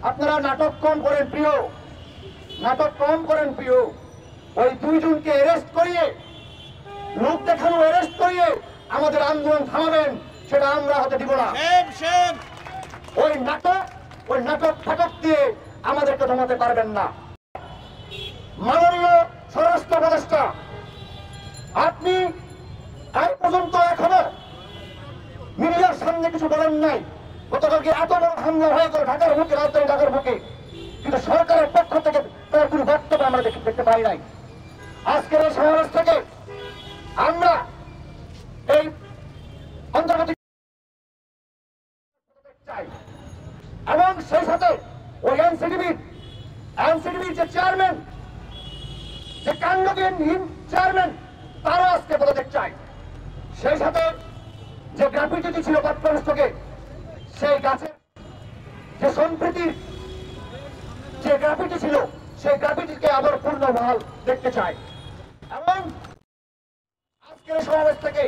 আপনারা নাটক কম করেন প্রিয়, নাটক কম করেন প্রিয়। ওই দুইজনকে অ্যারেস্ট করিয়ে, লোক দেখানো অ্যারেস্ট করিয়ে আমাদের আন্দোলন থামাবেন, সেটা আমরা হতে দিব না। ওই নাটক ফাটক দিয়ে আমাদেরকে থামাতে পারবেন না। মাননীয় স্বরাষ্ট্র উপদেষ্টা, আপনি আজ পর্যন্ত এখনো মিডিয়ার সামনে কিছু বলেন নাই। গতকালকে এত বড় হামলা হয়ে গেল ঢাকার বুকে, রাজধানী ঢাকার বুকে, কিন্তু সরকারের পক্ষ থেকে তার কোনো বক্তব্য আমরা দেখতে পাই নাই। আজকের এই সমাবেশ থেকে আমরা এই অন্তর্বর্তী চাই, এবং সেই সাথে ওই এনসিটিভির যে চেয়ারম্যান, যে কাণ্ডজ্ঞানহীন চেয়ারম্যান, তারও আজকে পদত্যাগ চাই। সেই সাথে যে গ্রাফিটি ছিল পাঠ্যপুস্তকে, সেই গাছের যে সম্প্রীতির যে গ্রাফিটি ছিল, সেই গ্রাফিটিকে আবার পূর্ণ বহাল দেখতে চাই। এবং আজকের সমাবেশ থেকে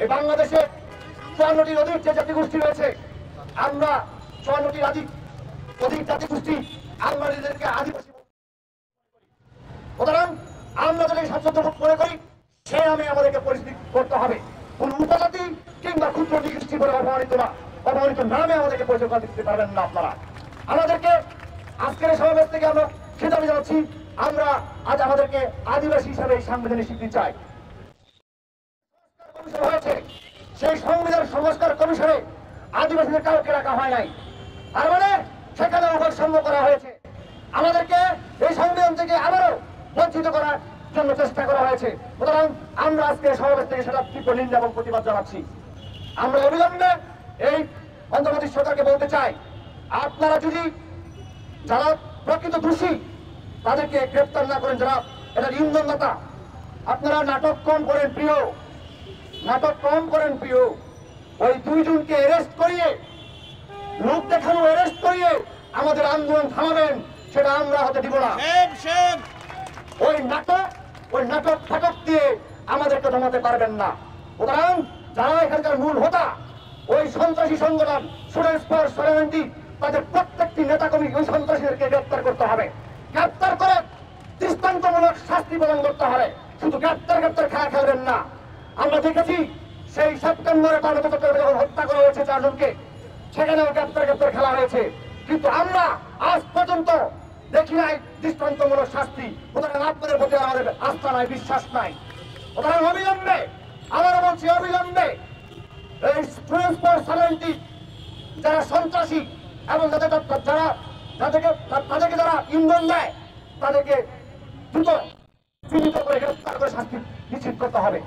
এই বাংলাদেশে 54টির অধিক যে জাতিগোষ্ঠী রয়েছে, আমরা 54টির অধিক জাতিগোষ্ঠী আমরা নিজেদেরকে আদিবাসী, সুতরাং আমরা যদি স্বাচ্ছন্দ্য বোধ মনে করি, সে নামে আমাদেরকে পরিস্থিতি করতে হবে। কোন উপজাতি কিংবা ক্ষুদ্র নিকৃষ্টি করে অপমানিত নামে আমাদেরকে পরিচয় দিতে পারবেন না আপনারা। আমাদেরকে আজকের সমাবেশ থেকে আমরা খেতাবি জানাচ্ছি, আমরা আজ আমাদেরকে আদিবাসী হিসাবে এই সাংবিধানিক স্বীকৃতি চাই। হয়েছে সেই সংবিধান সংস্কার কমিশনে আদিবাসীদের কাউকে রাখা হয় নাই, তার মানে সেখানে অবসম্ভ করা হয়েছে। আমাদেরকে এই সংবিধান থেকে আবারও বঞ্চিত করার জন্য চেষ্টা করা হয়েছে। সুতরাং আমরা আজকে সমাবেশ থেকে সেটা তীব্র নিন্দা এবং প্রতিবাদ জানাচ্ছি। আমরা অবিলম্বে এই অন্তর্বর্তী সরকারকে বলতে চাই, আপনারা যদি যারা প্রকৃত দোষী তাদেরকে গ্রেপ্তার না করেন, যারা এটা ইন্ধনদাতা, আপনারা নাটক কম করেন প্রিয়, নাটক কম করেন প্রিয়। ওই দুইজনকে অ্যারেস্ট করিয়ে, লোক দেখানো অ্যারেস্ট করিয়ে আমাদের আন্দোলন থামাবেন, সেটা আমরা হতে দিব না। ওই নাটক ফাটক দিয়ে আমাদেরকে থামাতে পারবেন না। সুতরাং যারা এখানকার মূল হোতা, ওই সন্ত্রাসী সংগঠন স্টুডেন্টস ফর সলিডারিটি, তাদের প্রত্যেকটি নেতাকর্মী ওই সন্ত্রাসীদেরকে গ্রেপ্তার করতে হবে। গ্রেপ্তার করে দৃষ্টান্তমূলক শাস্তি প্রদান করতে হবে। শুধু গ্রেপ্তার খেলবেন না। আমরা দেখেছি সেই সেপ্টেম্বরে পার্বত্য যখন হত্যা করা হয়েছে 4 জনকে, সেখানেও গ্রেপ্তার খেলা হয়েছে, কিন্তু আমরা আজ পর্যন্ত দেখি নাই দৃষ্টান্তমূলক শাস্তি। সুতরাং আপনাদের প্রতি আমাদের আস্থা নাই, বিশ্বাস নাই। সুতরাং অবিলম্বে, আবারও বলছি অবিলম্বে, এই স্টুডেন্টস ফর সলিডারিটি যারা সন্ত্রাসী এবং তাদেরকে যারা ইন্ধন দেয়, তাদেরকে দ্রুত চিহ্নিত করে গ্রেপ্তার করে শাস্তি নিশ্চিত করতে হবে।